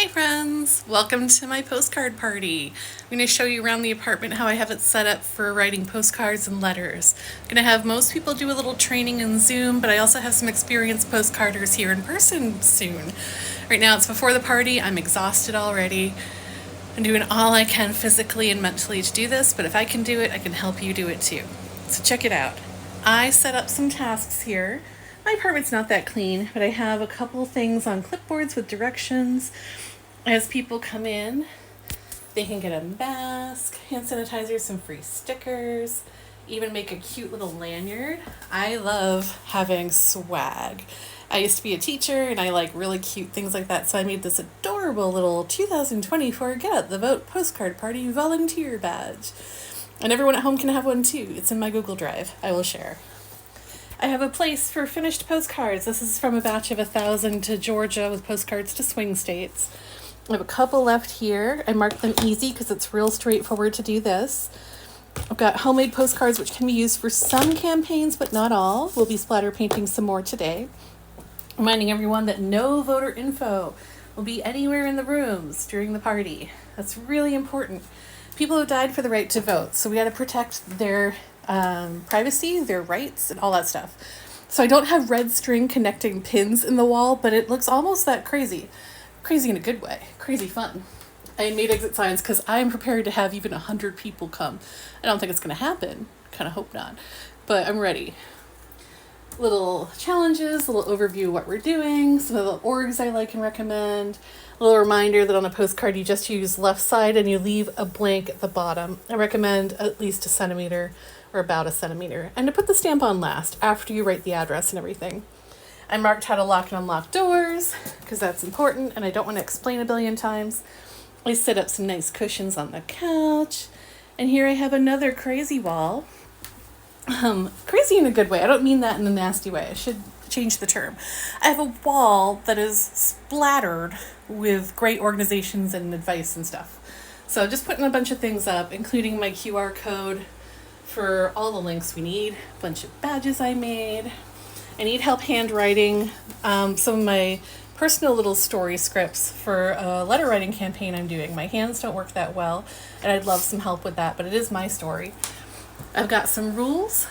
Hi friends! Welcome to my postcard party. I'm going to show you around the apartment how I have it set up for writing postcards and letters. I'm going to have most people do a little training in Zoom, but I also have some experienced postcarders here in person soon. Right now it's before the party. I'm exhausted already. I'm doing all I can physically and mentally to do this, but if I can do it, I can help you do it too. So check it out. I set up some tasks here. My apartment's not that clean, but I have a couple things on clipboards with directions. As people come in, they can get a mask, hand sanitizer, some free stickers, even make a cute little lanyard. I love having swag. I used to be a teacher and I like really cute things like that, so I made this adorable little 2024 Get Out the Vote Postcard Party volunteer badge. And everyone at home can have one too. It's in my Google Drive. I will share. I have a place for finished postcards. This is from a batch of 1,000 to Georgia with postcards to swing states. I have a couple left here. I marked them easy because it's real straightforward to do this. I've got homemade postcards which can be used for some campaigns but not all. We'll be splatter painting some more today. Reminding everyone that no voter info will be anywhere in the rooms during the party. That's really important. People have died for the right to vote, so we got to protect their privacy, their rights, and all that stuff. So I don't have red string connecting pins in the wall, but it looks almost that crazy. Crazy in a good way. Crazy fun. I made exit signs because I'm prepared to have even 100 people come. I don't think it's going to happen. Kind of hope not. But I'm ready. Little challenges, a little overview of what we're doing, some of the orgs I like and recommend, a little reminder that on a postcard you just use left side and you leave a blank at the bottom. I recommend at least 1 centimeter or about 1 centimeter, and to put the stamp on last after you write the address and everything. I marked how to lock and unlock doors because that's important and I don't want to explain a billion times. I set up some nice cushions on the couch, and here I have another crazy wall. Crazy in a good way. I don't mean that in a nasty way. I should change the term. I have a wall that is splattered with great organizations and advice and stuff. So just putting a bunch of things up, including my QR code for all the links we need, a bunch of badges I made. I need help handwriting some of my personal little story scripts for a letter writing campaign I'm doing. My hands don't work that well, and I'd love some help with that, but it is my story. I've got some rules,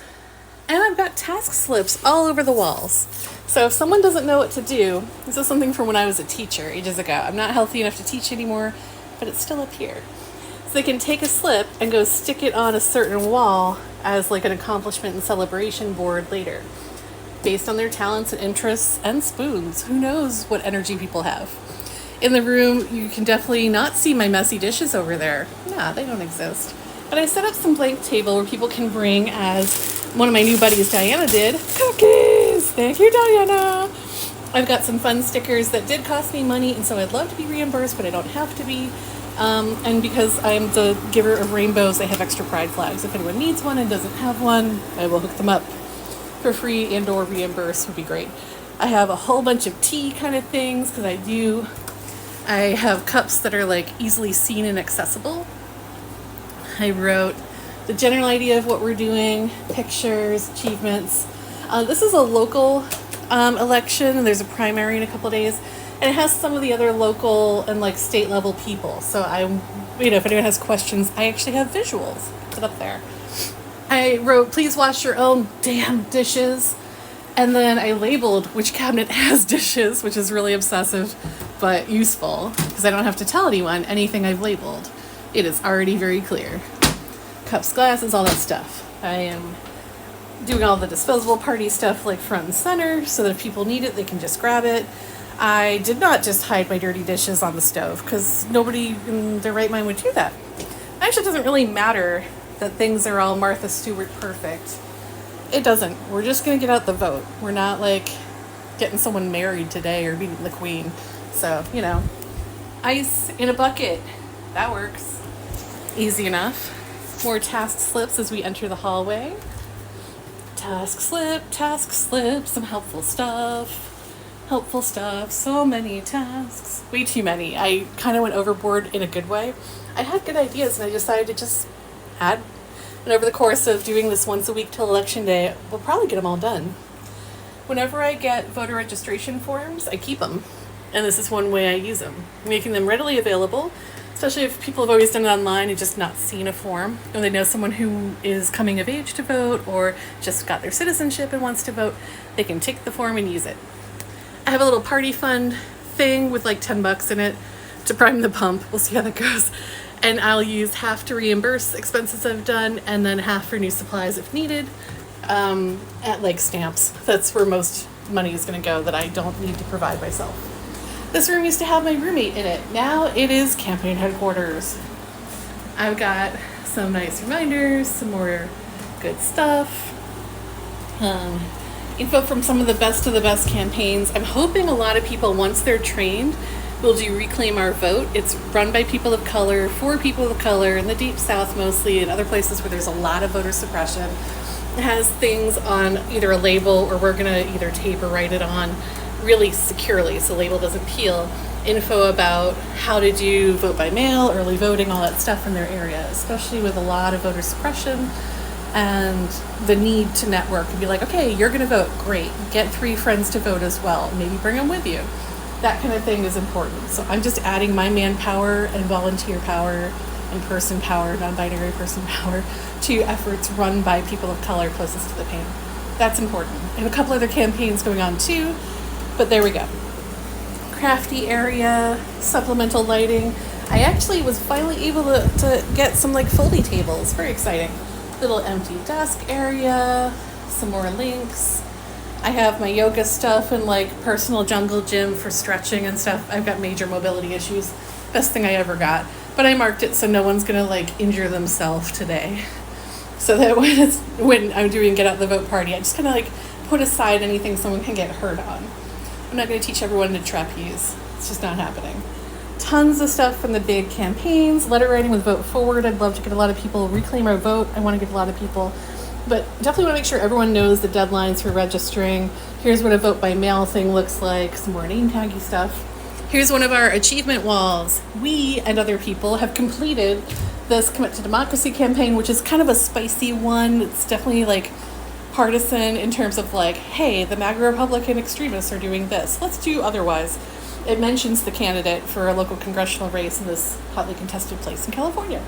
and I've got task slips all over the walls. So if someone doesn't know what to do, this is something from when I was a teacher ages ago. I'm not healthy enough to teach anymore, but it's still up here. So they can take a slip and go stick it on a certain wall as like an accomplishment and celebration board later, based on their talents and interests and spoons. Who knows what energy people have. In the room, you can definitely not see my messy dishes over there. Nah, they don't exist. But I set up some blank table where people can bring, as one of my new buddies, Diana, did, cookies! Thank you, Diana! I've got some fun stickers that did cost me money, and so I'd love to be reimbursed, but I don't have to be. And because I'm the giver of rainbows, I have extra pride flags. If anyone needs one and doesn't have one, I will hook them up for free and or reimburse would be great. I have a whole bunch of tea kind of things because I have cups that are like easily seen and accessible. I wrote the general idea of what we're doing, pictures, achievements. This is a local election, and there's a primary in a couple of days, and it has some of the other local and like state level people. So if anyone has questions, I actually have visuals put up there. I wrote, please wash your own damn dishes. And then I labeled which cabinet has dishes, which is really obsessive, but useful because I don't have to tell anyone anything I've labeled. It is already very clear. Cups, glasses, all that stuff. I am doing all the disposable party stuff like front and center so that if people need it, they can just grab it. I did not just hide my dirty dishes on the stove because nobody in their right mind would do that. It actually doesn't really matter that things are all Martha Stewart perfect. It doesn't. We're just going to get out the vote. We're not like getting someone married today or being the queen. So, ice in a bucket. That works. Easy enough. More task slips as we enter the hallway. Task slip, some helpful stuff. So many tasks. Way too many. I kind of went overboard in a good way. I had good ideas and I decided to just add. And over the course of doing this once a week till election day, we'll probably get them all done. Whenever I get voter registration forms, I keep them. And this is one way I use them, making them readily available, especially if people have always done it online and just not seen a form, or they know someone who is coming of age to vote or just got their citizenship and wants to vote. They can take the form and use it. I have a little party fund thing with like $10 in it to prime the pump. We'll see how that goes. And I'll use half to reimburse expenses I've done and then half for new supplies if needed, at like stamps. That's where most money is going to go that I don't need to provide myself. This room used to have my roommate in it. Now it is campaign headquarters. I've got some nice reminders, some more good stuff. Info from some of the best campaigns. I'm hoping a lot of people, once they're trained, will do Reclaim Our Vote. It's run by people of color, for people of color, in the Deep South mostly, and other places where there's a lot of voter suppression. It has things on either a label or we're going to either tape or write it on really securely so the label doesn't peel. Info about how to do vote by mail, early voting, all that stuff in their area, especially with a lot of voter suppression and the need to network and be like, okay, you're going to vote, great, get 3 friends to vote as well, maybe bring them with you. That kind of thing is important. So I'm just adding my manpower and volunteer power and person power, non-binary person power, to efforts run by people of color closest to the pain. That's important. I have a couple other campaigns going on too, but there we go. Crafty area, supplemental lighting. I actually was finally able to get some like foldy tables. Very exciting. Little empty desk area, some more links. I have my yoga stuff and like personal jungle gym for stretching and stuff. I've got major mobility issues. Best thing I ever got. But I marked it so no one's gonna like injure themselves today. So that when I'm doing Get Out the Vote party, I just kind of like put aside anything someone can get hurt on. I'm not going to teach everyone to trapeze. It's just not happening. Tons of stuff from the big campaigns. Letter writing with Vote Forward. I'd love to get a lot of people. Reclaim Our Vote. I want to get a lot of people. But definitely want to make sure everyone knows the deadlines for registering. Here's what a vote by mail thing looks like. Some more name taggy stuff. Here's one of our achievement walls. We and other people have completed this Commit to Democracy campaign, which is kind of a spicy one. It's definitely like partisan in terms of like, hey, the MAGA Republican extremists are doing this. Let's do otherwise. It mentions the candidate for a local congressional race in this hotly contested place in California.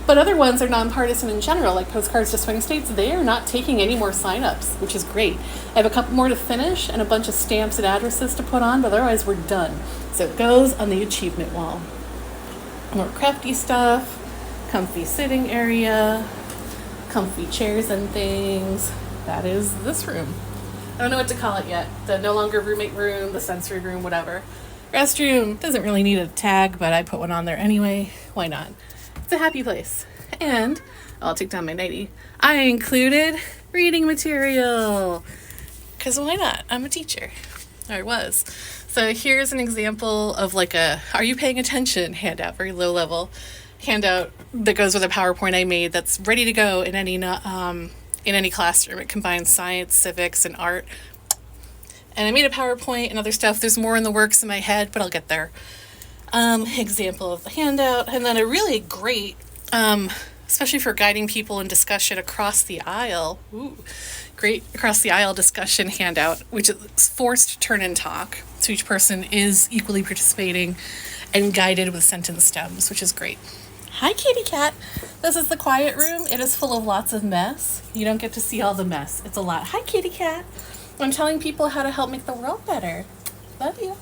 But other ones are nonpartisan in general, like Postcards to Swing States. They are not taking any more signups, which is great. I have a couple more to finish and a bunch of stamps and addresses to put on, but otherwise we're done. So it goes on the achievement wall. More crafty stuff, comfy sitting area, comfy chairs and things. That is this room. I don't know what to call it yet. The no longer roommate room, the sensory room, whatever. Restroom doesn't really need a tag, but I put one on there anyway. Why not? It's a happy place. And I'll take down my nightie. I included reading material. Because why not? I'm a teacher. Or I was. So here's an example of like a Are You Paying Attention handout, very low level handout that goes with a PowerPoint I made that's ready to go in any classroom. It combines science, civics, and art. And I made a PowerPoint and other stuff. There's more in the works in my head, but I'll get there. Example of the handout. And then a really great, especially for guiding people in discussion across the aisle, great across the aisle discussion handout, which is forced turn and talk. So each person is equally participating and guided with sentence stems, which is great. Hi, kitty cat. This is the quiet room. It is full of lots of mess. You don't get to see all the mess. It's a lot. Hi, kitty cat. I'm telling people how to help make the world better. Love you.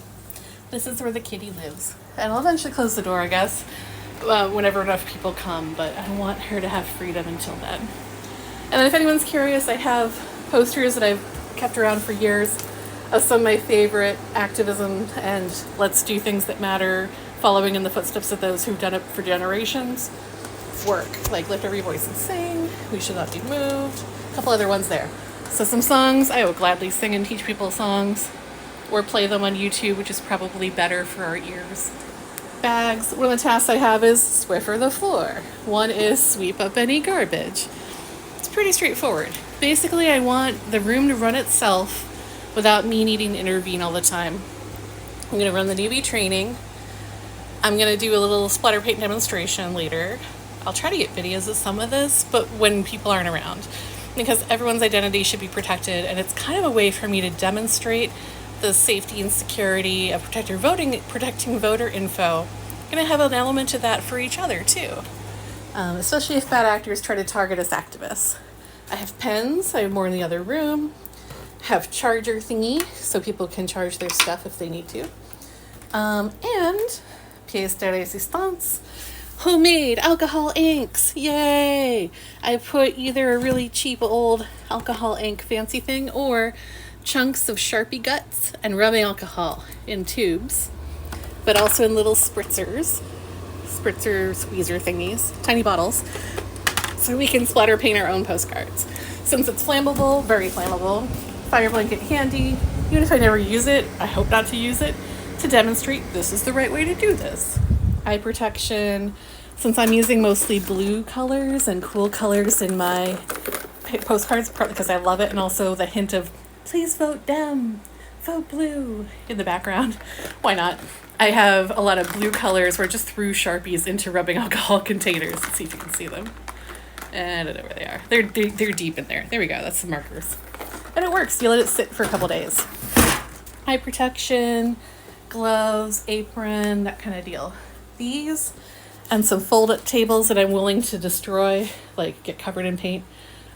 This is where the kitty lives. And I'll eventually close the door, I guess, whenever enough people come, but I want her to have freedom until then. And then if anyone's curious, I have posters that I've kept around for years of some of my favorite activism and let's do things that matter, following in the footsteps of those who've done it for generations. Work, like Lift Every Voice and Sing, We Should Not Be Moved, a couple other ones there. So some songs, I will gladly sing and teach people songs, or play them on YouTube, which is probably better for our ears. Bags, one of the tasks I have is Swiffer the floor. One is sweep up any garbage. It's pretty straightforward. Basically, I want the room to run itself without me needing to intervene all the time. I'm going to run the newbie training. I'm going to do a little splatter paint demonstration later. I'll try to get videos of some of this, but when people aren't around, because everyone's identity should be protected, and it's kind of a way for me to demonstrate the safety and security of protecting voter info, going to have an element to that for each other too. Especially if bad actors try to target us activists. I have pens, I have more in the other room, have charger thingy so people can charge their stuff if they need to. And pièce de résistance, homemade alcohol inks, yay! I put either a really cheap old alcohol ink fancy thing or chunks of Sharpie guts and rubbing alcohol in tubes, but also in little spritzer squeezer thingies, tiny bottles, so we can splatter paint our own postcards. Since it's flammable, very flammable, fire blanket handy, even if I never use it, I hope not to use it, to demonstrate this is the right way to do this. Eye protection, since I'm using mostly blue colors and cool colors in my postcards, partly because I love it, and also the hint of please vote Dem, vote blue in the background. Why not? I have a lot of blue colors where I just threw Sharpies into rubbing alcohol containers. Let's see if you can see them. I don't know where they are. They're deep in there. There we go. That's the markers. And it works. You let it sit for a couple days. Eye protection, gloves, apron, that kind of deal. These and some fold-up tables that I'm willing to destroy, like get covered in paint,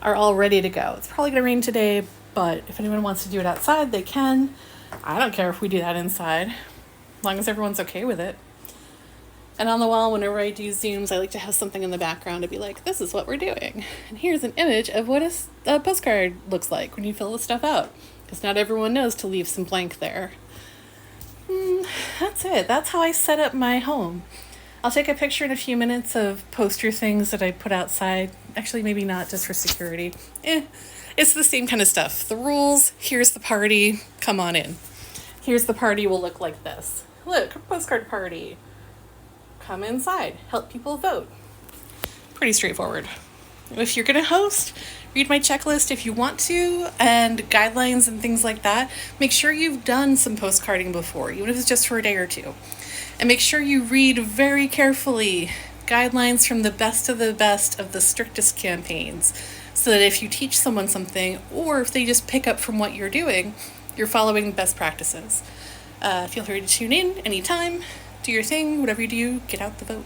are all ready to go. It's probably going to rain today, but if anyone wants to do it outside, they can. I don't care if we do that inside, as long as everyone's okay with it. And on the wall, whenever I do Zooms, I like to have something in the background to be like, this is what we're doing. And here's an image of what a postcard looks like when you fill the stuff out. Because not everyone knows to leave some blank there. That's it. That's how I set up my home. I'll take a picture in a few minutes of poster things that I put outside. Actually, maybe not, just for security. It's the same kind of stuff. The rules, here's the party, come on in. Here's the party will look like this. Look, a postcard party. Come inside, help people vote. Pretty straightforward. If you're going to host, read my checklist if you want to, and guidelines and things like that. Make sure you've done some postcarding before, even if it's just for a day or two. And make sure you read very carefully guidelines from the best of the strictest campaigns, so that if you teach someone something, or if they just pick up from what you're doing, you're following best practices. Feel free to tune in anytime. Do your thing, whatever you do, get out the vote.